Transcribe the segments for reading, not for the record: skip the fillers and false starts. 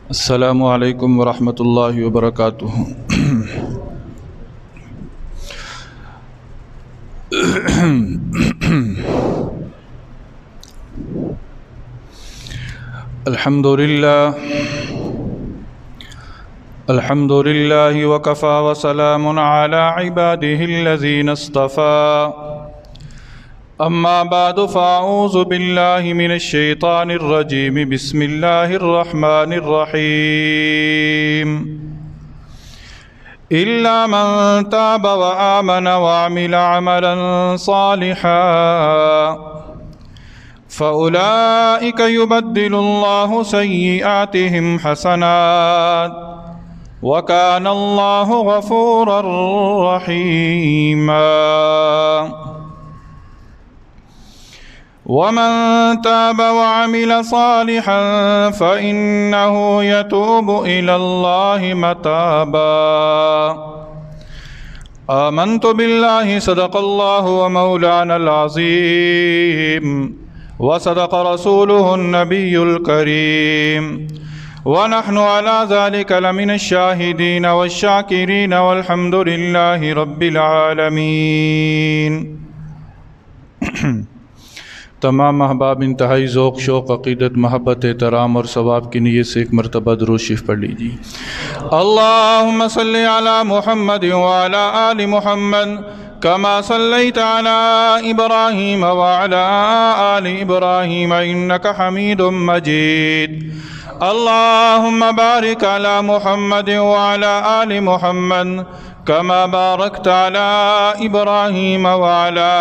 السلام علیکم ورحمۃ اللہ وبرکاتہ۔ الحمد للہ وکفى وسلام علی عباده الذین اصطفى، اما بعد فاعوذ باللہ من الشیطان الرجیم، بسم اللہ الرحمن الرحیم۔ الا من تاب وآمن وعمل عملا صالحا فأولئک یبدل اللہ سیئاتہم حسنات وَكَانَ اللَّهُ غَفُورًا رَحِيمًا۔ وَمَن تَابَ وَعَمِلَ صَالِحًا فَإِنَّهُ يَتُوبُ إِلَى اللَّهِ مَتَابًا۔ آمنت بالله صدق الله ومولانا العظيم وصدق رسوله النبي الكريم، ونحن على ذلك لمن الشاهدين والشاكرين والحمد لله رب العالمين۔ تمام احباب انتہائی ذوق شوق عقیدت محبت احترام اور ثواب کی نیت سے ایک مرتبہ درود شریف پڑھ لیجیے۔ اللہم صلی علی محمد وعلی آل محمد كما صليت على إبراهيم وعلى آل إبراهيم إنك حميد مجيد۔ اللهم بارك على محمد وعلى آل محمد كما باركت على إبراهيم وعلى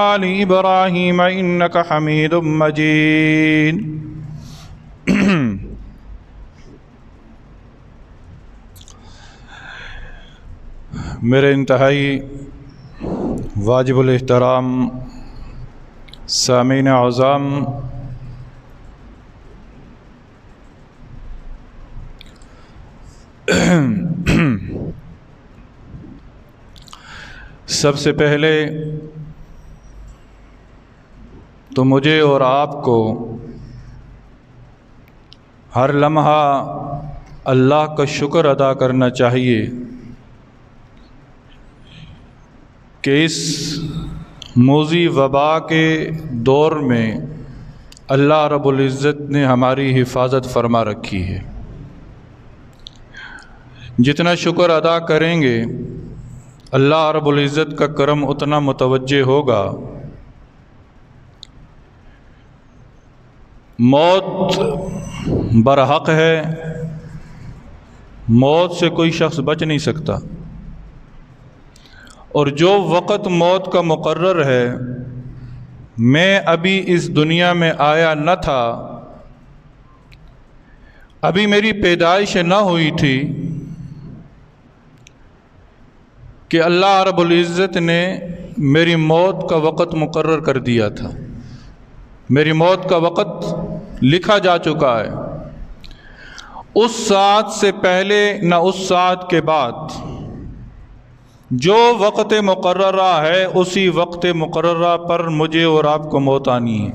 آل إبراهيم إنك حميد مجيد۔ میرے انتہائی واجب الاحترام سامعین اعظام، سب سے پہلے تو مجھے اور آپ کو ہر لمحہ اللہ کا شکر ادا کرنا چاہیے کہ اس موذی وبا کے دور میں اللہ رب العزت نے ہماری حفاظت فرما رکھی ہے۔ جتنا شکر ادا کریں گے اللہ رب العزت کا کرم اتنا متوجہ ہوگا۔ موت برحق ہے، موت سے کوئی شخص بچ نہیں سکتا، اور جو وقت موت کا مقرر ہے، میں ابھی اس دنیا میں آیا نہ تھا، ابھی میری پیدائش نہ ہوئی تھی کہ اللہ رب العزت نے میری موت کا وقت مقرر کر دیا تھا۔ میری موت کا وقت لکھا جا چکا ہے، اس ساعت سے پہلے نہ اس ساعت کے بعد، جو وقت مقررہ ہے اسی وقت مقررہ پر مجھے اور آپ کو موت آنی ہے۔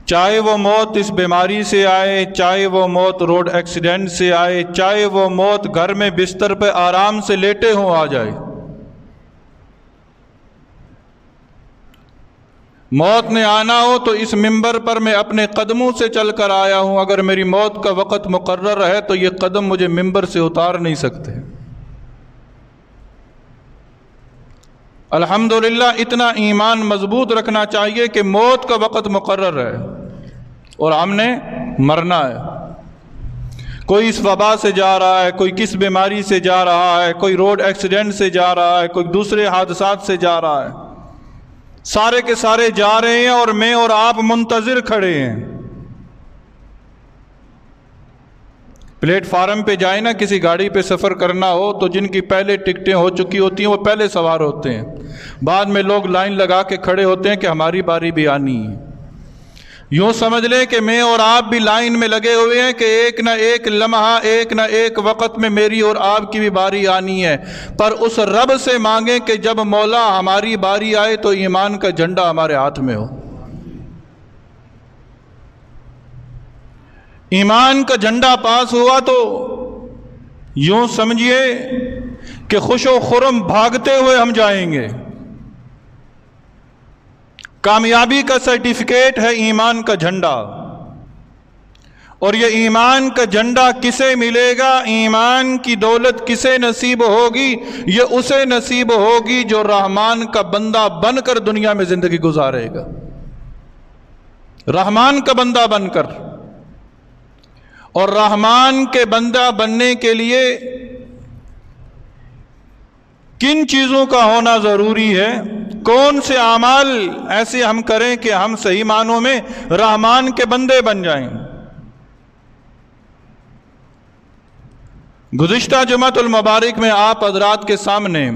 چاہے وہ موت اس بیماری سے آئے، چاہے وہ موت روڈ ایکسیڈنٹ سے آئے، چاہے وہ موت گھر میں بستر پہ آرام سے لیٹے ہوں آ جائے، موت نے آنا ہو تو اس منبر پر میں اپنے قدموں سے چل کر آیا ہوں۔ اگر میری موت کا وقت مقرر ہے تو یہ قدم مجھے منبر سے اتار نہیں سکتے۔ الحمدللہ اتنا ایمان مضبوط رکھنا چاہیے کہ موت کا وقت مقرر ہے اور ہم نے مرنا ہے۔ کوئی اس وبا سے جا رہا ہے، کوئی کس بیماری سے جا رہا ہے، کوئی روڈ ایکسیڈنٹ سے جا رہا ہے، کوئی دوسرے حادثات سے جا رہا ہے، سارے کے سارے جا رہے ہیں اور میں اور آپ منتظر کھڑے ہیں۔ پلیٹ فارم پہ جائیں نا، کسی گاڑی پہ سفر کرنا ہو تو جن کی پہلے ٹکٹیں ہو چکی ہوتی ہیں وہ پہلے سوار ہوتے ہیں، بعد میں لوگ لائن لگا کے کھڑے ہوتے ہیں کہ ہماری باری بھی آنی ہے۔ یوں سمجھ لیں کہ میں اور آپ بھی لائن میں لگے ہوئے ہیں کہ ایک نہ ایک لمحہ، ایک نہ ایک وقت میں میری اور آپ کی بھی باری آنی ہے۔ پر اس رب سے مانگیں کہ جب مولا ہماری باری آئے تو ایمان کا جھنڈا ہمارے ہاتھ میں ہو۔ ایمان کا جھنڈا پاس ہوا تو یوں سمجھیے کہ خوش و خرم بھاگتے ہوئے ہم جائیں گے۔ کامیابی کا سرٹیفکیٹ ہے ایمان کا جھنڈا، اور یہ ایمان کا جھنڈا کسے ملے گا، ایمان کی دولت کسے نصیب ہوگی؟ یہ اسے نصیب ہوگی جو رحمان کا بندہ بن کر دنیا میں زندگی گزارے گا، رحمان کا بندہ بن کر۔ اور رحمان کے بندہ بننے کے لیے کن چیزوں کا ہونا ضروری ہے؟ کون سے اعمال ایسے ہم کریں کہ ہم صحیح معنوں میں رحمان کے بندے بن جائیں؟ گزشتہ جمعۃ المبارک میں آپ حضرات کے سامنے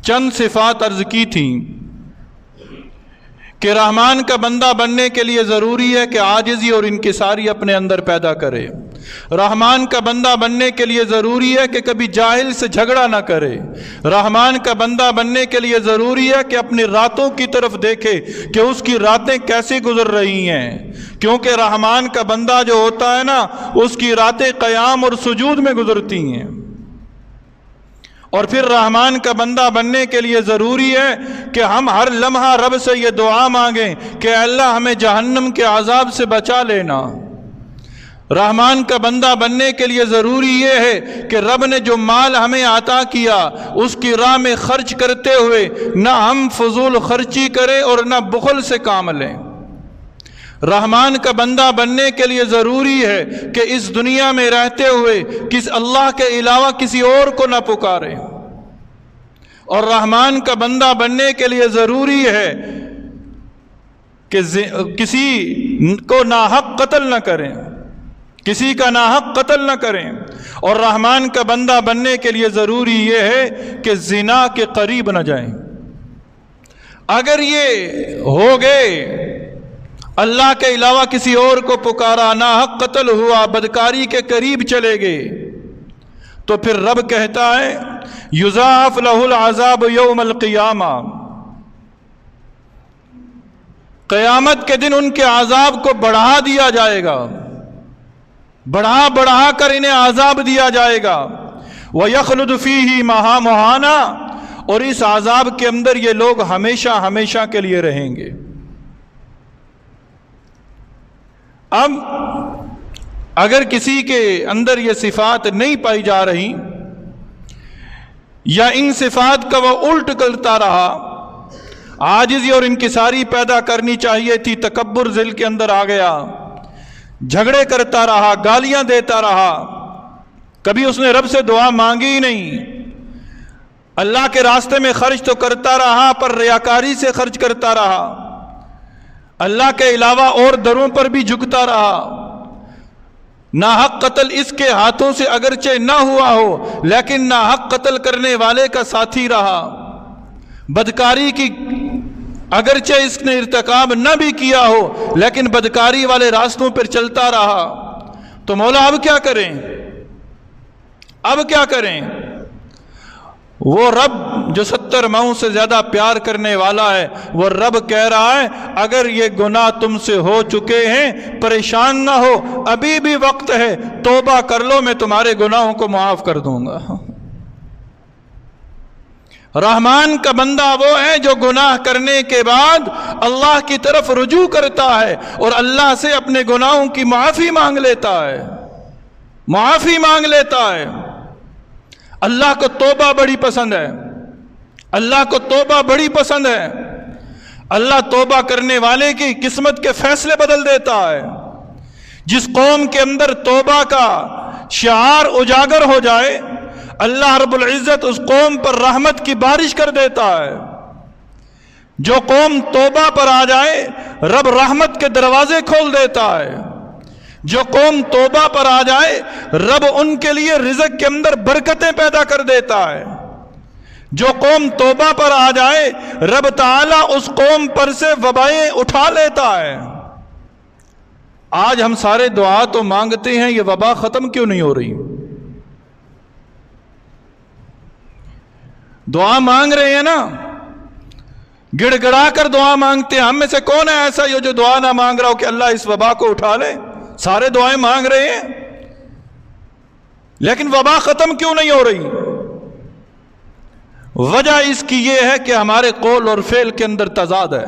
چند صفات عرض کی تھیں کہ رحمان کا بندہ بننے کے لیے ضروری ہے کہ عاجزی اور انکساری اپنے اندر پیدا کرے۔ رحمان کا بندہ بننے کے لیے ضروری ہے کہ کبھی جاہل سے جھگڑا نہ کرے۔ رحمان کا بندہ بننے کے لیے ضروری ہے کہ اپنی راتوں کی طرف دیکھے کہ اس کی راتیں کیسی گزر رہی ہیں، کیونکہ رحمان کا بندہ جو ہوتا ہے نا، اس کی راتیں قیام اور سجود میں گزرتی ہیں۔ اور پھر رحمان کا بندہ بننے کے لیے ضروری ہے کہ ہم ہر لمحہ رب سے یہ دعا مانگیں کہ اللہ ہمیں جہنم کے عذاب سے بچا لینا۔ رحمان کا بندہ بننے کے لیے ضروری یہ ہے کہ رب نے جو مال ہمیں عطا کیا اس کی راہ میں خرچ کرتے ہوئے نہ ہم فضول خرچی کریں اور نہ بخل سے کام لیں۔ رحمان کا بندہ بننے کے لیے ضروری ہے کہ اس دنیا میں رہتے ہوئے اللہ کے علاوہ کسی اور کو نہ پکارے۔ اور رحمان کا بندہ بننے کے لیے ضروری ہے کہ کسی کو ناحق قتل نہ کریں، کسی کا ناحق قتل نہ کریں۔ اور رحمان کا بندہ بننے کے لیے ضروری یہ ہے کہ زنا کے قریب نہ جائیں۔ اگر یہ ہو گئے، اللہ کے علاوہ کسی اور کو پکارا، ناحق قتل ہوا، بدکاری کے قریب چلے گئے، تو پھر رب کہتا ہے یضاعف لہ العذاب یوم القیامہ، قیامت کے دن ان کے عذاب کو بڑھا دیا جائے گا، بڑھا بڑھا کر انہیں عذاب دیا جائے گا۔ وَيَخْلُدُ فِيهِ مَهَانًا، اور اس عذاب کے اندر یہ لوگ ہمیشہ ہمیشہ کے لیے رہیں گے۔ اب اگر کسی کے اندر یہ صفات نہیں پائی جا رہی یا ان صفات کا وہ الٹ کرتا رہا، عاجزی اور انکساری پیدا کرنی چاہیے تھی، تکبر ذل کے اندر آ گیا، جھگڑے کرتا رہا، گالیاں دیتا رہا، کبھی اس نے رب سے دعا مانگی ہی نہیں، اللہ کے راستے میں خرچ تو کرتا رہا پر ریاکاری سے خرچ کرتا رہا، اللہ کے علاوہ اور دروں پر بھی جھکتا رہا، ناحق قتل اس کے ہاتھوں سے اگرچہ نہ ہوا ہو لیکن ناحق قتل کرنے والے کا ساتھی رہا، بدکاری کی اگرچہ اس نے ارتکاب نہ بھی کیا ہو لیکن بدکاری والے راستوں پر چلتا رہا، تو مولا اب کیا کریں؟ اب کیا کریں؟ وہ رب جو 70 ماؤں سے زیادہ پیار کرنے والا ہے، وہ رب کہہ رہا ہے اگر یہ گناہ تم سے ہو چکے ہیں پریشان نہ ہو، ابھی بھی وقت ہے، توبہ کر لو، میں تمہارے گناہوں کو معاف کر دوں گا۔ رحمان کا بندہ وہ ہے جو گناہ کرنے کے بعد اللہ کی طرف رجوع کرتا ہے اور اللہ سے اپنے گناہوں کی معافی مانگ لیتا ہے، معافی مانگ لیتا ہے۔ اللہ کو توبہ بڑی پسند ہے، اللہ کو توبہ بڑی پسند ہے۔ اللہ توبہ کرنے والے کی قسمت کے فیصلے بدل دیتا ہے۔ جس قوم کے اندر توبہ کا شعار اجاگر ہو جائے، اللہ رب العزت اس قوم پر رحمت کی بارش کر دیتا ہے۔ جو قوم توبہ پر آ جائے، رب رحمت کے دروازے کھول دیتا ہے۔ جو قوم توبہ پر آ جائے، رب ان کے لیے رزق کے اندر برکتیں پیدا کر دیتا ہے۔ جو قوم توبہ پر آ جائے، رب تعالیٰ اس قوم پر سے وبائیں اٹھا لیتا ہے۔ آج ہم سارے دعا تو مانگتے ہیں، یہ وبا ختم کیوں نہیں ہو رہی؟ دعا مانگ رہے ہیں نا، گڑ گڑا کر دعا مانگتے ہیں۔ ہم میں سے کون ہے ایسا جو دعا نہ مانگ رہا ہو کہ اللہ اس وبا کو اٹھا لے؟ سارے دعائیں مانگ رہے ہیں، لیکن وبا ختم کیوں نہیں ہو رہی؟ وجہ اس کی یہ ہے کہ ہمارے قول اور فعل کے اندر تضاد ہے۔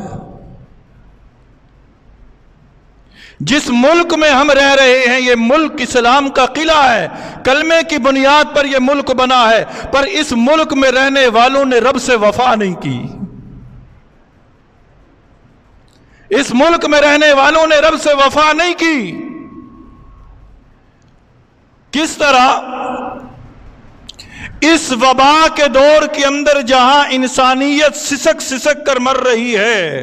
جس ملک میں ہم رہ رہے ہیں یہ ملک اسلام کا قلعہ ہے، کلمے کی بنیاد پر یہ ملک بنا ہے، پر اس ملک میں رہنے والوں نے رب سے وفا نہیں کی۔ اس ملک میں رہنے والوں نے رب سے وفا نہیں کی۔ کس طرح؟ اس وبا کے دور کے اندر جہاں انسانیت سسک سسک کر مر رہی ہے،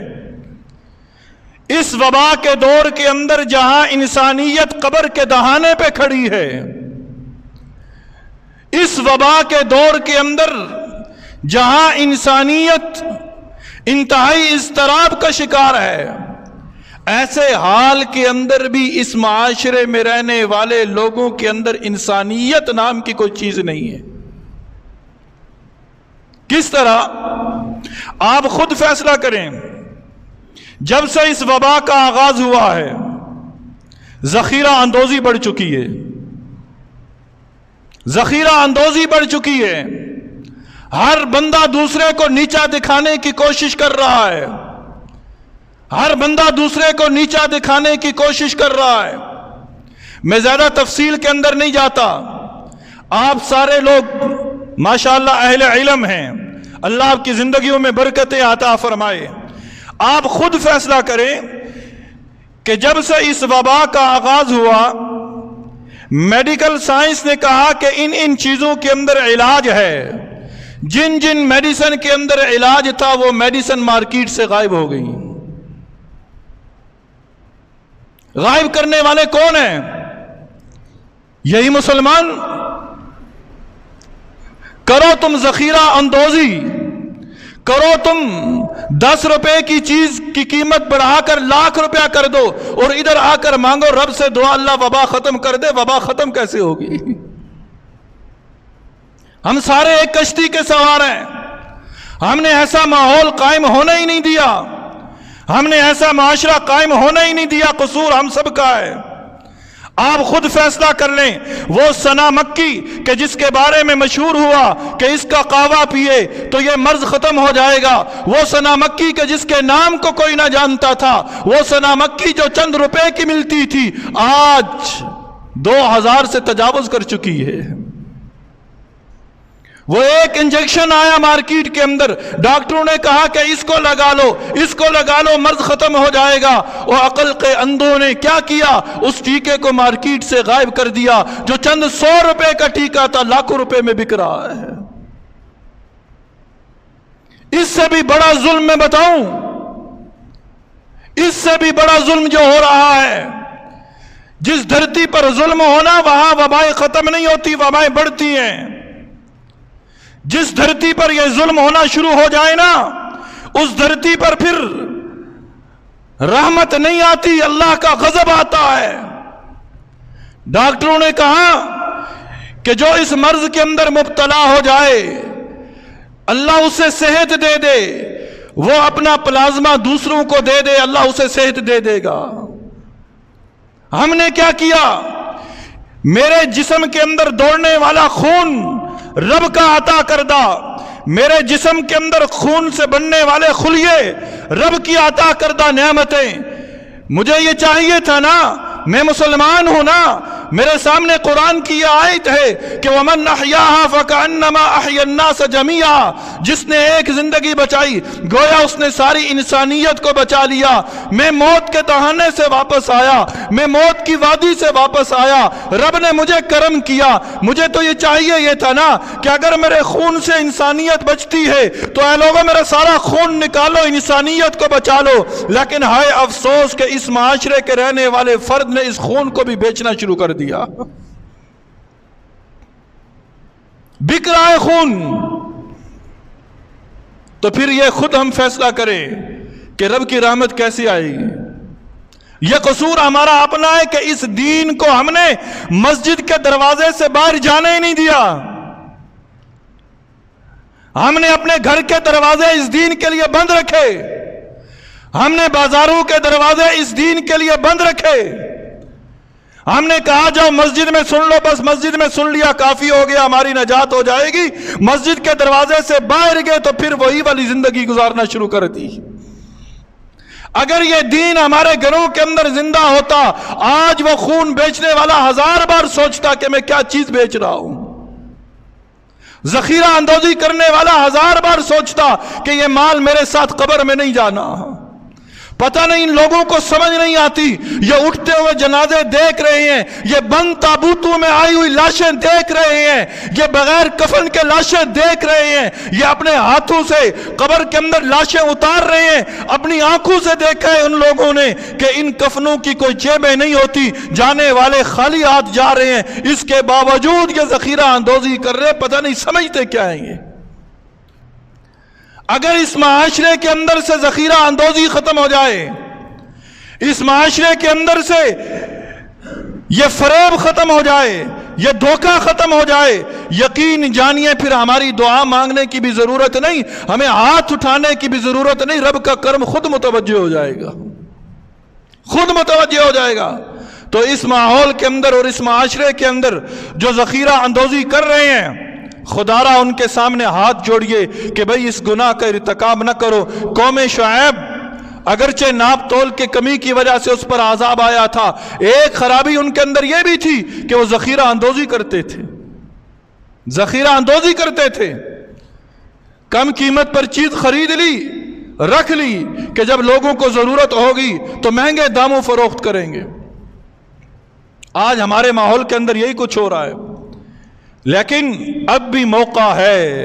اس وبا کے دور کے اندر جہاں انسانیت قبر کے دہانے پہ کھڑی ہے، اس وبا کے دور کے اندر جہاں انسانیت انتہائی اضطراب کا شکار ہے، ایسے حال کے اندر بھی اس معاشرے میں رہنے والے لوگوں کے اندر انسانیت نام کی کوئی چیز نہیں ہے۔ کس طرح؟ آپ خود فیصلہ کریں۔ جب سے اس وبا کا آغاز ہوا ہے ذخیرہ اندوزی بڑھ چکی ہے، ذخیرہ اندوزی بڑھ چکی ہے۔ ہر بندہ دوسرے کو نیچا دکھانے کی کوشش کر رہا ہے، ہر بندہ دوسرے کو نیچا دکھانے کی کوشش کر رہا ہے۔ میں زیادہ تفصیل کے اندر نہیں جاتا، آپ سارے لوگ ماشاءاللہ اہل علم ہیں، اللہ آپ کی زندگیوں میں برکتیں عطا فرمائے۔ آپ خود فیصلہ کریں کہ جب سے اس وبا کا آغاز ہوا میڈیکل سائنس نے کہا کہ ان چیزوں کے اندر علاج ہے، جن جن میڈیسن کے اندر علاج تھا وہ میڈیسن مارکیٹ سے غائب ہو گئی۔ غائب کرنے والے کون ہیں؟ یہی مسلمان۔ کرو تم ذخیرہ اندوزی، کرو تم 10 روپے کی چیز کی قیمت بڑھا کر لاکھ روپیہ کر دو اور ادھر آ کر مانگو رب سے دعا اللہ وبا ختم کر دے، وبا ختم کیسے ہوگی؟ ہم سارے ایک کشتی کے سوار ہیں، ہم نے ایسا ماحول قائم ہونے ہی نہیں دیا، ہم نے ایسا معاشرہ قائم ہونے ہی نہیں دیا، قصور ہم سب کا ہے۔ آپ خود فیصلہ کر لیں۔ وہ ثنا مکی کہ جس کے بارے میں مشہور ہوا کہ اس کا قہوہ پیے تو یہ مرض ختم ہو جائے گا، وہ ثنا مکی کہ جس کے نام کو کوئی نہ جانتا تھا، وہ ثنا مکی جو چند روپے کی ملتی تھی آج 2000 سے تجاوز کر چکی ہے۔ وہ ایک انجیکشن آیا مارکیٹ کے اندر، ڈاکٹروں نے کہا کہ اس کو لگا لو، اس کو لگا لو، مرض ختم ہو جائے گا۔ اور عقل کے اندھوں نے کیا کیا؟ اس ٹیکے کو مارکیٹ سے غائب کر دیا، جو چند 100 روپے کا ٹیکہ تھا لاکھوں روپے میں بک رہا ہے۔ اس سے بھی بڑا ظلم میں بتاؤں، اس سے بھی بڑا ظلم جو ہو رہا ہے، جس دھرتی پر ظلم ہونا وہاں وبائیں ختم نہیں ہوتی، وبائیں بڑھتی ہیں۔ جس دھرتی پر یہ ظلم ہونا شروع ہو جائے نا، اس دھرتی پر پھر رحمت نہیں آتی، اللہ کا غضب آتا ہے۔ ڈاکٹروں نے کہا کہ جو اس مرض کے اندر مبتلا ہو جائے اللہ اسے صحت دے دے، وہ اپنا پلازمہ دوسروں کو دے دے، اللہ اسے صحت دے دے گا۔ ہم نے کیا کیا؟ میرے جسم کے اندر دوڑنے والا خون رب کا عطا کردہ، میرے جسم کے اندر خون سے بننے والے خلیے رب کی عطا کردہ نعمتیں۔ مجھے یہ چاہیے تھا نا، میں مسلمان ہوں نا، میرے سامنے قرآن کی یہ آیت ہے کہ وَمَنْ أَحْيَاهَا فَكَأَنَّمَا أَحْيَا النَّاسَ جَمِيعًا، جس نے ایک زندگی بچائی گویا اس نے ساری انسانیت کو بچا لیا۔ میں موت کے دہانے سے واپس آیا، میں موت کی وادی سے واپس آیا، رب نے مجھے کرم کیا۔ مجھے تو یہ چاہیے یہ تھا نا کہ اگر میرے خون سے انسانیت بچتی ہے تو اے لوگوں میرا سارا خون نکالو، انسانیت کو بچا لو۔ لیکن ہائے افسوس کہ اس معاشرے کے رہنے والے فرد نے اس خون کو بھی بیچنا شروع کر دیا، بک رہا ہے خون۔ تو پھر یہ خود ہم فیصلہ کریں کہ رب کی رحمت کیسی آئے گی۔ یہ قصور ہمارا اپنا ہے کہ اس دین کو ہم نے مسجد کے دروازے سے باہر جانے ہی نہیں دیا۔ ہم نے اپنے گھر کے دروازے اس دین کے لیے بند رکھے، ہم نے بازاروں کے دروازے اس دین کے لیے بند رکھے۔ ہم نے کہا جاؤ مسجد میں سن لو، بس مسجد میں سن لیا کافی ہو گیا، ہماری نجات ہو جائے گی۔ مسجد کے دروازے سے باہر گئے تو پھر وہی والی زندگی گزارنا شروع کر دی۔ اگر یہ دین ہمارے گھروں کے اندر زندہ ہوتا، آج وہ خون بیچنے والا 1000 بار سوچتا کہ میں کیا چیز بیچ رہا ہوں۔ ذخیرہ اندوزی کرنے والا 1000 بار سوچتا کہ یہ مال میرے ساتھ قبر میں نہیں جانا۔ پتہ نہیں ان لوگوں کو سمجھ نہیں آتی، یہ اٹھتے ہوئے جنازے دیکھ رہے ہیں، یہ بند تابوتوں میں آئی ہوئی لاشیں دیکھ رہے ہیں، یہ بغیر کفن کے لاشیں دیکھ رہے ہیں، یہ اپنے ہاتھوں سے قبر کے اندر لاشیں اتار رہے ہیں۔ اپنی آنکھوں سے دیکھا ہے ان لوگوں نے کہ ان کفنوں کی کوئی جیبیں نہیں ہوتی، جانے والے خالی ہاتھ جا رہے ہیں، اس کے باوجود یہ ذخیرہ اندوزی کر رہے ہیں۔ پتہ نہیں سمجھتے کیا ہیں یہ۔ اگر اس معاشرے کے اندر سے ذخیرہ اندوزی ختم ہو جائے، اس معاشرے کے اندر سے یہ فریب ختم ہو جائے، یہ دھوکہ ختم ہو جائے، یقین جانیے پھر ہماری دعا مانگنے کی بھی ضرورت نہیں، ہمیں ہاتھ اٹھانے کی بھی ضرورت نہیں، رب کا کرم خود متوجہ ہو جائے گا، خود متوجہ ہو جائے گا۔ تو اس ماحول کے اندر اور اس معاشرے کے اندر جو ذخیرہ اندوزی کر رہے ہیں، خدا را ان کے سامنے ہاتھ جوڑیے کہ بھئی اس گناہ کا ارتکاب نہ کرو۔ قوم شعیب اگرچہ ناپ تول کے کمی کی وجہ سے اس پر عذاب آیا تھا، ایک خرابی ان کے اندر یہ بھی تھی کہ وہ ذخیرہ اندوزی کرتے تھے، ذخیرہ اندوزی کرتے تھے۔ کم قیمت پر چیز خرید لی، رکھ لی کہ جب لوگوں کو ضرورت ہوگی تو مہنگے داموں فروخت کریں گے۔ آج ہمارے ماحول کے اندر یہی کچھ ہو رہا ہے، لیکن اب بھی موقع ہے۔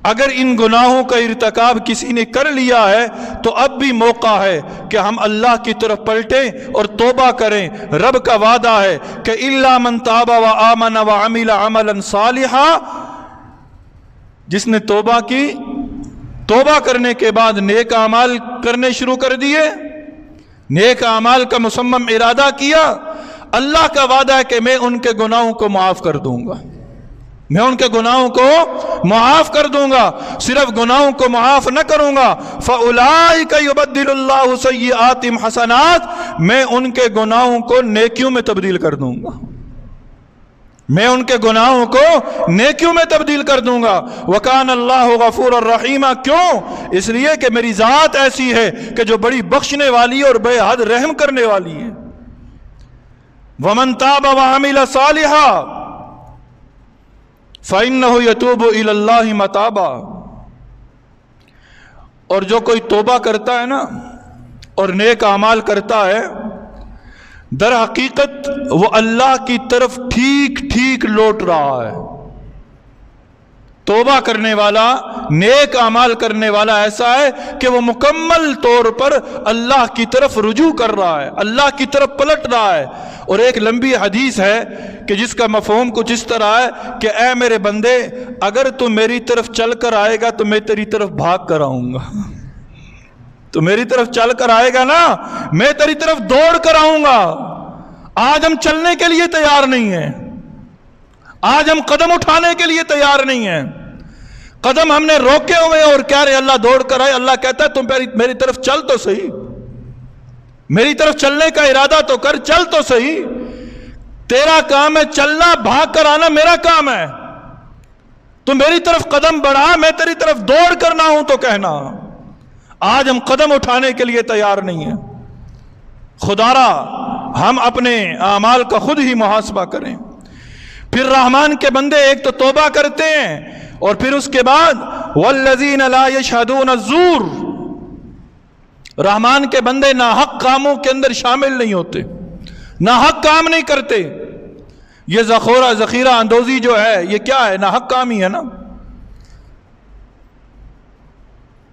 اگر ان گناہوں کا ارتکاب کسی نے کر لیا ہے تو اب بھی موقع ہے کہ ہم اللہ کی طرف پلٹیں اور توبہ کریں۔ رب کا وعدہ ہے کہ الا من تاب وآمن وعمل عملا صالحا، جس نے توبہ کی، توبہ کرنے کے بعد نیک اعمال کرنے شروع کر دیے، نیک اعمال کا مصمم ارادہ کیا، اللہ کا وعدہ ہے کہ میں ان کے گناہوں کو معاف کر دوں گا، میں ان کے گناہوں کو معاف کر دوں گا۔ صرف گناہوں کو معاف نہ کروں گا، فَأُولَئِكَ يُبَدِّلُ اللَّهُ سَيِّئَاتِهِمْ حَسَنَاتٍ، میں ان کے گناہوں کو نیکیوں میں تبدیل کر دوں گا، میں ان کے گناہوں کو نیکیوں میں تبدیل کر دوں گا۔ وَكَانَ اللَّهُ غَفُورًا رَحِيمًا، کیوں؟ اس لیے کہ میری ذات ایسی ہے کہ جو بڑی بخشنے والی اور بے حد رحم کرنے والی ہے۔ وَمَن تَابَ وَعَمِلَ صَالِحًا فَإِنَّهُ يَتُوبُ إِلَى اللَّهِ مَتَابًا، اور جو کوئی توبہ کرتا ہے نا اور نیک اعمال کرتا ہے، در حقیقت وہ اللہ کی طرف ٹھیک ٹھیک لوٹ رہا ہے۔ توبہ کرنے والا، نیک اعمال کرنے والا ایسا ہے کہ وہ مکمل طور پر اللہ کی طرف رجوع کر رہا ہے، اللہ کی طرف پلٹ رہا ہے۔ اور ایک لمبی حدیث ہے کہ جس کا مفہوم کچھ اس طرح ہے کہ اے میرے بندے، اگر تو میری طرف چل کر آئے گا تو میں تیری طرف بھاگ کر آؤں گا، تو میری طرف چل کر آئے گا نا، میں تیری طرف دوڑ کر آؤں گا۔ آج ہم چلنے کے لیے تیار نہیں ہیں، آج ہم قدم اٹھانے کے لیے تیار نہیں ہیں، قدم ہم نے روکے ہوئے اور کہہ رہے اللہ دوڑ کر آئے۔ اللہ کہتا ہے تم میری طرف چل تو صحیح، میری طرف چلنے کا ارادہ تو کر، چل تو صحیح۔ تیرا کام ہے چلنا، بھاگ کر آنا میرا کام ہے۔ تو میری طرف قدم بڑھا، میں تیری طرف دوڑ کرنا ہوں تو کہنا۔ آج ہم قدم اٹھانے کے لیے تیار نہیں ہیں۔ خدا را ہم اپنے اعمال کا خود ہی محاسبہ کریں۔ پھر رحمان کے بندے ایک تو توبہ کرتے ہیں اور پھر اس کے بعد والذین لا یشہدون الزور، رحمان کے بندے ناحق کاموں کے اندر شامل نہیں ہوتے، ناحق کام نہیں کرتے۔ یہ ذخیرہ اندوزی جو ہے یہ کیا ہے؟ ناحق کام ہی ہے نا۔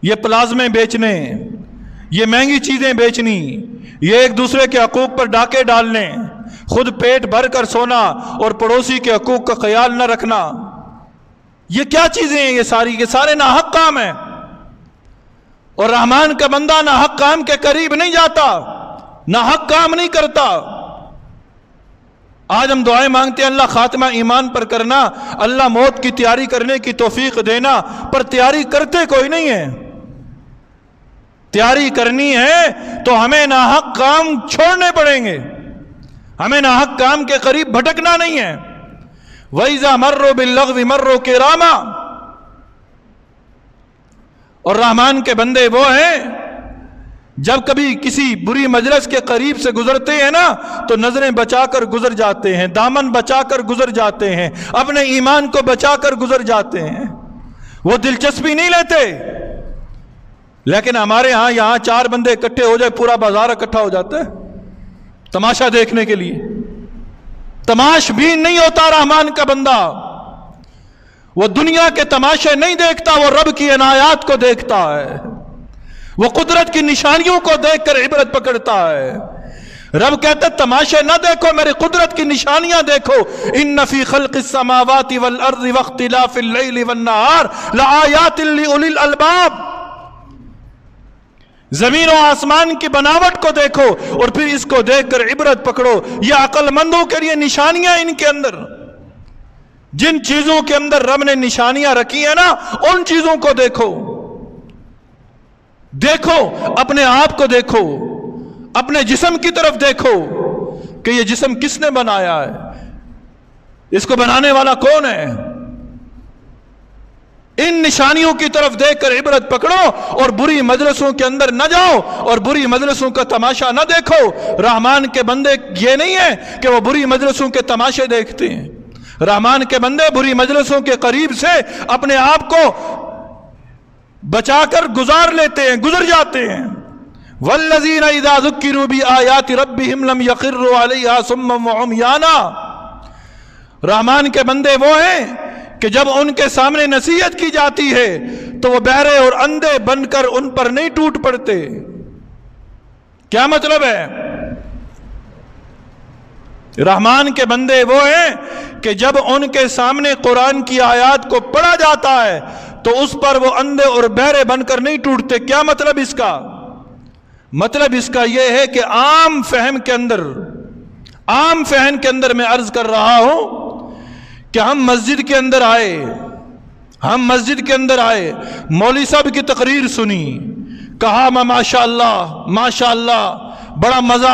یہ پلازمے بیچنے، یہ مہنگی چیزیں بیچنی، یہ ایک دوسرے کے حقوق پر ڈاکے ڈالنے، خود پیٹ بھر کر سونا اور پڑوسی کے حقوق کا خیال نہ رکھنا، یہ کیا چیزیں ہیں؟ یہ سارے ناحق کام ہیں۔ اور رحمان کا بندہ ناحق کام کے قریب نہیں جاتا، ناحق کام نہیں کرتا۔ آج ہم دعائیں مانگتے ہیں اللہ خاتمہ ایمان پر کرنا، اللہ موت کی تیاری کرنے کی توفیق دینا، پر تیاری کرتے کوئی نہیں ہے۔ تیاری کرنی ہے تو ہمیں ناحق کام چھوڑنے پڑیں گے، ہمیں ناحق کام کے قریب بھٹکنا نہیں ہے۔ وَإِذَا مَرُّوا بِاللَّغْوِ مَرُّوا كِرَامًا، اور رحمان کے بندے وہ ہیں جب کبھی کسی بری مجلس کے قریب سے گزرتے ہیں نا تو نظریں بچا کر گزر جاتے ہیں، دامن بچا کر گزر جاتے ہیں، اپنے ایمان کو بچا کر گزر جاتے ہیں، وہ دلچسپی نہیں لیتے۔ لیکن ہمارے ہاں یہاں 4 بندے اکٹھے ہو جائے پورا بازار اکٹھا ہو جاتا ہے تماشا دیکھنے کے لیے۔ تماش بھی نہیں ہوتا رحمان کا بندہ، وہ دنیا کے تماشے نہیں دیکھتا، وہ رب کی عنایات کو دیکھتا ہے، وہ قدرت کی نشانیوں کو دیکھ کر عبرت پکڑتا ہے۔ رب کہتا ہے تماشے نہ دیکھو، میری قدرت کی نشانیاں دیکھو۔ ان فی خلق السماوات والارض واختلاف اللیل والنہار لآیات لأولی الالباب، زمین و آسمان کی بناوٹ کو دیکھو اور پھر اس کو دیکھ کر عبرت پکڑو، یہ عقل مندوں کے لیے نشانیاں ان کے اندر۔ جن چیزوں کے اندر رب نے نشانیاں رکھی ہیں نا ان چیزوں کو دیکھو، دیکھو اپنے آپ کو، دیکھو اپنے جسم کی طرف دیکھو کہ یہ جسم کس نے بنایا ہے، اس کو بنانے والا کون ہے۔ ان نشانیوں کی طرف دیکھ کر عبرت پکڑو اور بری مجلسوں کے اندر نہ جاؤ اور بری مجلسوں کا تماشا نہ دیکھو۔ رحمان کے بندے یہ نہیں ہے کہ وہ بری مجلسوں کے تماشے دیکھتے ہیں، رحمان کے بندے بری مجلسوں کے قریب سے اپنے آپ کو بچا کر گزار لیتے ہیں، گزر جاتے ہیں۔ والذین اذا ذکروا بآیات ربہم لم یخروا علیہا صما وعمیانا، رحمان کے بندے وہ ہیں کہ جب ان کے سامنے نصیحت کی جاتی ہے تو وہ بہرے اور اندھے بن کر ان پر نہیں ٹوٹ پڑتے۔ کیا مطلب ہے؟ رحمان کے بندے وہ ہیں کہ جب ان کے سامنے قرآن کی آیات کو پڑھا جاتا ہے تو اس پر وہ اندھے اور بہرے بن کر نہیں ٹوٹتے۔ کیا مطلب اس کا؟ مطلب اس کا یہ ہے کہ عام فہم کے اندر میں عرض کر رہا ہوں کہ ہم مسجد کے اندر آئے، مولوی صاحب کی تقریر سنی، کہا ماشاء اللہ بڑا مزہ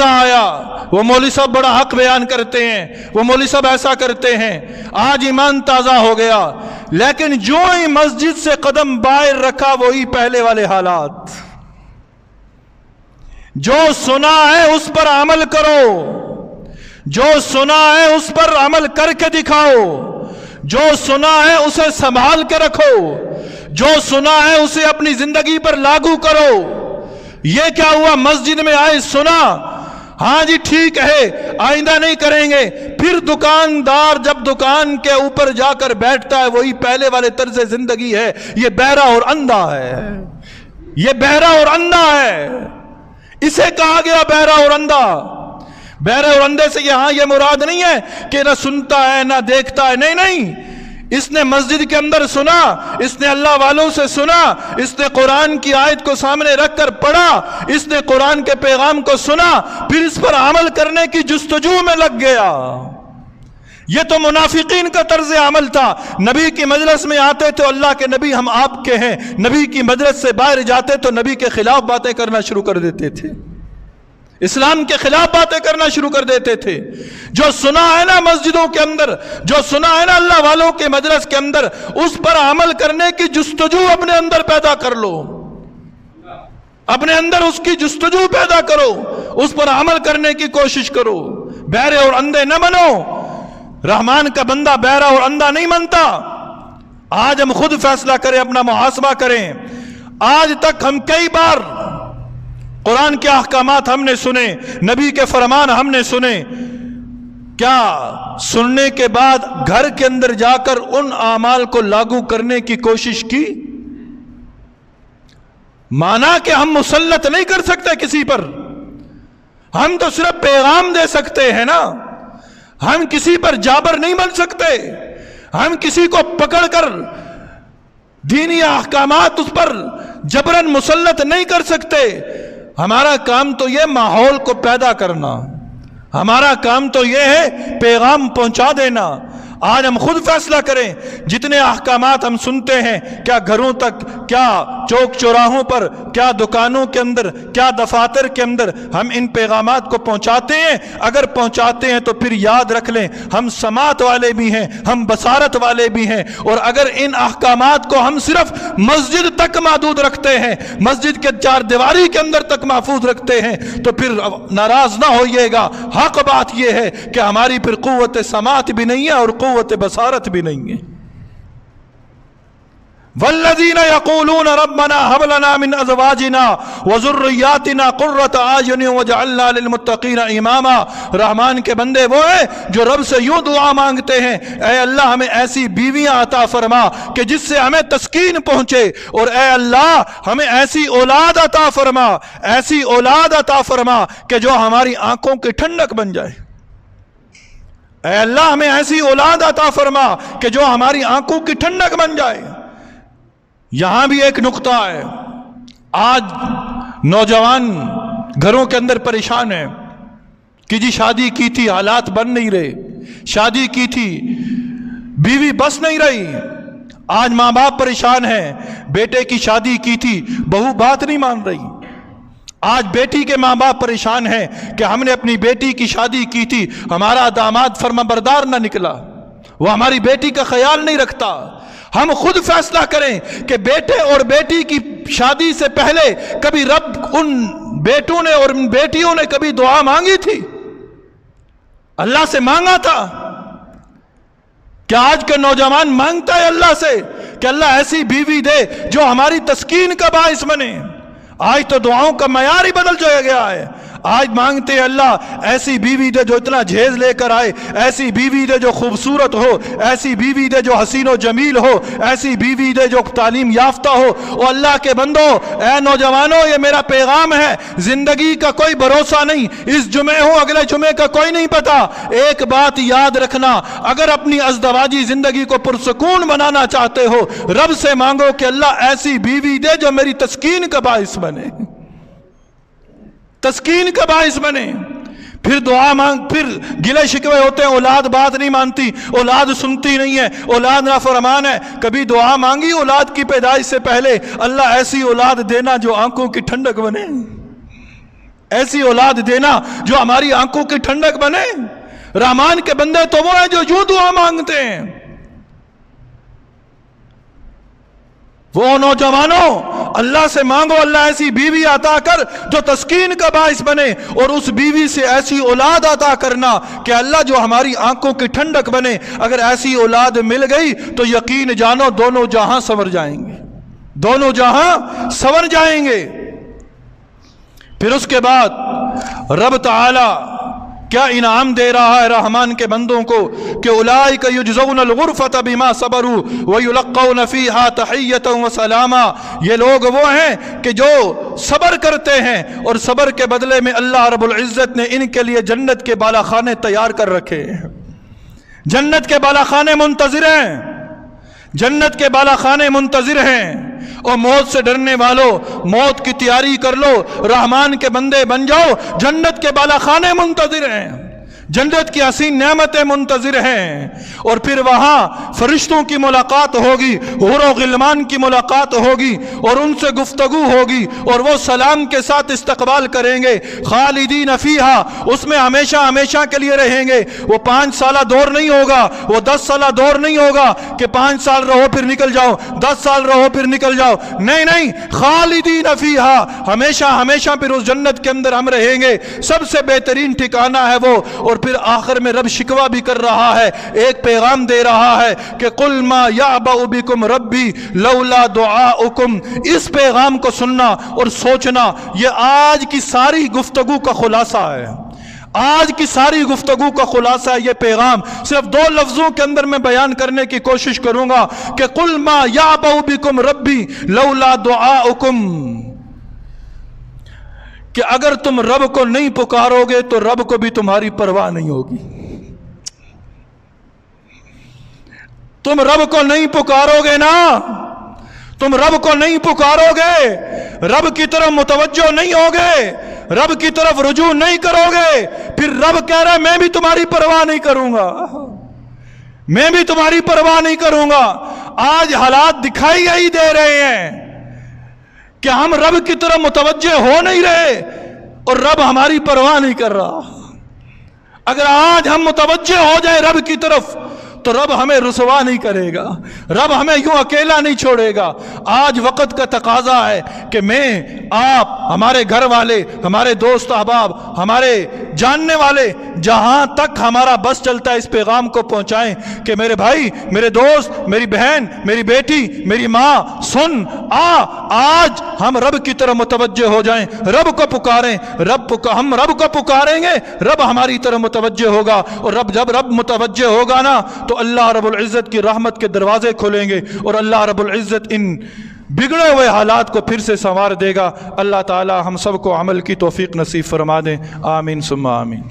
آیا، وہ مولوی صاحب بڑا حق بیان کرتے ہیں، وہ مولوی صاحب ایسا کرتے ہیں، آج ایمان تازہ ہو گیا۔ لیکن جو ہی مسجد سے قدم باہر رکھا وہی پہلے والے حالات۔ جو سنا ہے اس پر عمل کرو، جو سنا ہے اس پر عمل کر کے دکھاؤ، جو سنا ہے اسے سنبھال کے رکھو، جو سنا ہے اسے اپنی زندگی پر لاگو کرو۔ یہ کیا ہوا؟ مسجد میں آئے، سنا، ہاں جی ٹھیک ہے آئندہ نہیں کریں گے، پھر دکاندار جب دکان کے اوپر جا کر بیٹھتا ہے وہی پہلے والے طرز زندگی ہے۔ یہ بہرا اور اندھا ہے، یہ بہرا اور اندھا ہے، اسے کہا گیا بہرا اور اندھا۔ بہرے اور اندھے سے یہاں یہ مراد نہیں ہے کہ نہ سنتا ہے نہ دیکھتا ہے، نہیں، اس نے مسجد کے اندر سنا، اس نے اللہ والوں سے سنا، اس نے قرآن کی آیت کو سامنے رکھ کر پڑھا، اس نے قرآن کے پیغام کو سنا، پھر اس پر عمل کرنے کی جستجو میں لگ گیا۔ یہ تو منافقین کا طرز عمل تھا۔ نبی کی مجلس میں آتے تو اللہ کے نبی ہم آپ کے ہیں، نبی کی مجلس سے باہر جاتے تو نبی کے خلاف باتیں کرنا شروع کر دیتے تھے، اسلام کے خلاف باتیں کرنا شروع کر دیتے تھے۔ جو سنا ہے نا مسجدوں کے اندر، جو سنا ہے نا اللہ والوں کے مجلس کے اندر، اس پر عمل کرنے کی جستجو اپنے اندر پیدا کر لو، اپنے اندر اس کی جستجو پیدا کرو، اس پر عمل کرنے کی کوشش کرو، بہرے اور اندھے نہ بنو۔ رحمان کا بندہ بہرا اور اندھا نہیں بنتا۔ آج ہم خود فیصلہ کریں، اپنا محاسبہ کریں۔ آج تک ہم کئی بار قرآن کے احکامات ہم نے سنے، نبی کے فرمان ہم نے سنے، کیا سننے کے بعد گھر کے اندر جا کر ان اعمال کو لاگو کرنے کی کوشش کی؟ مانا کہ ہم مسلط نہیں کر سکتے کسی پر، ہم تو صرف پیغام دے سکتے ہیں نا، ہم کسی پر جابر نہیں بن سکتے، ہم کسی کو پکڑ کر دینی احکامات اس پر جبرن مسلط نہیں کر سکتے۔ ہمارا کام تو یہ ماحول کو پیدا کرنا، ہمارا کام تو یہ ہے پیغام پہنچا دینا۔ آج ہم خود فیصلہ کریں. جتنے احکامات ہم سنتے ہیں، کیا گھروں تک، کیا چوک چوراہوں پر، کیا دکانوں کے اندر، کیا دفاتر کے اندر ہم ان پیغامات کو پہنچاتے ہیں؟ اگر پہنچاتے ہیں تو پھر یاد رکھ لیں ہم سماعت والے بھی ہیں، ہم بصارت والے بھی ہیں. اور اگر ان احکامات کو ہم صرف مسجد تک محدود رکھتے ہیں، مسجد کے چار دیواری کے اندر تک محفوظ رکھتے ہیں، تو پھر ناراض نہ ہوئیے گا. حق بات یہ ہے کہ ہماری پھر قوت سماعت بھی نہیں ہے اور قوت بصارت بھی نہیں ہے. والذین یقولون ربنا هب لنا من ازواجنا وذریاتنا قرۃ اعین واجعلنا للمتقین اماما. رحمان کے بندے وہ ہیں جو رب سے یوں دعا مانگتے ہیں، اے اللہ ہمیں ایسی بیویاں عطا فرما کہ جس سے ہمیں تسکین پہنچے، اور اے اللہ ہمیں ایسی اولاد عطا فرما، ایسی اولاد عطا فرما کہ جو ہماری آنکھوں کی ٹھنڈک بن جائے. اے اللہ ہمیں ایسی اولاد عطا فرما کہ جو ہماری آنکھوں کی ٹھنڈک بن جائے. یہاں بھی ایک نقطہ ہے. آج نوجوان گھروں کے اندر پریشان ہیں کہ جی شادی کی تھی، حالات بن نہیں رہے، شادی کی تھی، بیوی بس نہیں رہی. آج ماں باپ پریشان ہیں، بیٹے کی شادی کی تھی، بہو بات نہیں مان رہی. آج بیٹی کے ماں باپ پریشان ہیں کہ ہم نے اپنی بیٹی کی شادی کی تھی، ہمارا داماد فرما بردار نہ نکلا، وہ ہماری بیٹی کا خیال نہیں رکھتا. ہم خود فیصلہ کریں کہ بیٹے اور بیٹی کی شادی سے پہلے کبھی رب ان بیٹوں نے اور ان بیٹیوں نے کبھی دعا مانگی تھی؟ اللہ سے مانگا تھا؟ کیا آج کا نوجوان مانگتا ہے اللہ سے کہ اللہ ایسی بیوی دے جو ہماری تسکین کا باعث بنے؟ آج تو دعاؤں کا معیار ہی بدل جائے گیا ہے. آج مانگتے ہیں اللہ ایسی بیوی دے جو اتنا جہیز لے کر آئے، ایسی بیوی دے جو خوبصورت ہو، ایسی بیوی دے جو حسین و جمیل ہو، ایسی بیوی دے جو تعلیم یافتہ ہو. او اللہ کے بندو، اے نوجوانوں، یہ میرا پیغام ہے. زندگی کا کوئی بھروسہ نہیں، اس جمعے ہو اگلے جمعے کا کوئی نہیں پتا. ایک بات یاد رکھنا، اگر اپنی ازدواجی زندگی کو پرسکون بنانا چاہتے ہو، رب سے مانگو کہ اللہ ایسی بیوی دے جو میری تسکین کا باعث بنے، تسکین کا باعث بنے. پھر دعا مانگ، پھر گلے شکوے ہوتے ہیں، اولاد بات نہیں مانتی، اولاد سنتی نہیں ہے، اولاد نافرمان ہے. کبھی دعا مانگی اولاد کی پیدائش سے پہلے، اللہ ایسی اولاد دینا جو آنکھوں کی ٹھنڈک بنے، ایسی اولاد دینا جو ہماری آنکھوں کی ٹھنڈک بنے. رحمان کے بندے تو وہ ہیں جو یوں دعا مانگتے ہیں. وہ نوجوانوں، اللہ سے مانگو اللہ ایسی بیوی عطا کر جو تسکین کا باعث بنے، اور اس بیوی سے ایسی اولاد عطا کرنا کہ اللہ جو ہماری آنکھوں کی ٹھنڈک بنے. اگر ایسی اولاد مل گئی تو یقین جانو دونوں جہاں سنور جائیں گے، دونوں جہاں سنور جائیں گے. پھر اس کے بعد رب تعالی کیا انعام دے رہا ہے رحمان کے بندوں کو کہ اولئک یجزون الغرفۃ بما صبروا ویلقون فیہا تحیۃ وسلاما. یہ لوگ وہ ہیں کہ جو صبر کرتے ہیں، اور صبر کے بدلے میں اللہ رب العزت نے ان کے لیے جنت کے بالا خانے تیار کر رکھے ہیں. جنت کے بالا خانے منتظر ہیں، جنت کے بالا خانے منتظر ہیں. اور موت سے ڈرنے والوں، موت کی تیاری کر لو، رحمان کے بندے بن جاؤ. جنت کے بالا خانے منتظر ہیں، جنت کی حسین نعمتیں منتظر ہیں. اور پھر وہاں فرشتوں کی ملاقات ہوگی، حور و غلمان کی ملاقات ہوگی، اور ان سے گفتگو ہوگی، اور وہ سلام کے ساتھ استقبال کریں گے. خالدین فیہا، اس میں ہمیشہ ہمیشہ کے لیے رہیں گے. وہ 5 سالہ دور نہیں ہوگا، وہ 10 سالہ دور نہیں ہوگا کہ 5 سال رہو پھر نکل جاؤ، 10 سال رہو پھر نکل جاؤ. نہیں نہیں، خالدین فیہا، ہمیشہ ہمیشہ پھر اس جنت کے اندر ہم رہیں گے. سب سے بہترین ٹھکانہ ہے وہ. اور پھر آخر میں رب شکوہ بھی کر رہا ہے، ایک پیغام دے رہا ہے کہ قل ما یعبأ بکم ربی لولا دعاؤکم. اس پیغام کو سننا اور سوچنا، یہ آج کی ساری گفتگو کا خلاصہ ہے. آج کی ساری گفتگو کا خلاصہ ہے یہ پیغام. صرف 2 لفظوں کے اندر میں بیان کرنے کی کوشش کروں گا کہ قل ما یعبأ بکم ربی لولا دعاؤکم، کہ اگر تم رب کو نہیں پکارو گے تو رب کو بھی تمہاری پرواہ نہیں ہوگی. تم رب کو نہیں پکارو گے نا، تم رب کو نہیں پکارو گے، رب کی طرف متوجہ نہیں ہوگے، رب کی طرف رجوع نہیں کرو گے، پھر رب کہہ رہا ہے میں بھی تمہاری پرواہ نہیں کروں گا. میں بھی تمہاری پرواہ نہیں کروں گا۔ آج حالات دکھائی یہی دے رہے ہیں کہ ہم رب کی طرف متوجہ ہو نہیں رہے اور رب ہماری پرواہ نہیں کر رہا۔ اگر آج ہم متوجہ ہو جائیں رب کی طرف تو رب ہمیں رسوا نہیں کرے گا، رب ہمیں یوں اکیلا نہیں چھوڑے گا۔ آج وقت کا تقاضا ہے کہ میں، آپ، ہمارے گھر والے، ہمارے دوست احباب، ہمارے جاننے والے، جہاں تک ہمارا بس چلتا ہے اس پیغام کو پہنچائیں کہ میرے بھائی، میرے دوست، میری بہن، میری بیٹی، میری ماں، سن، آج ہم رب کی طرف متوجہ ہو جائیں، رب کو پکاریں، ہم رب کو پکاریں گے، رب ہماری طرف متوجہ ہوگا، اور جب رب متوجہ ہوگا نا تو اللہ رب العزت کی رحمت کے دروازے کھولیں گے، اور اللہ رب العزت ان بگڑے ہوئے حالات کو پھر سے سنوار دے گا۔ اللہ تعالی ہم سب کو عمل کی توفیق نصیب فرما دیں، آمین ثم آمین۔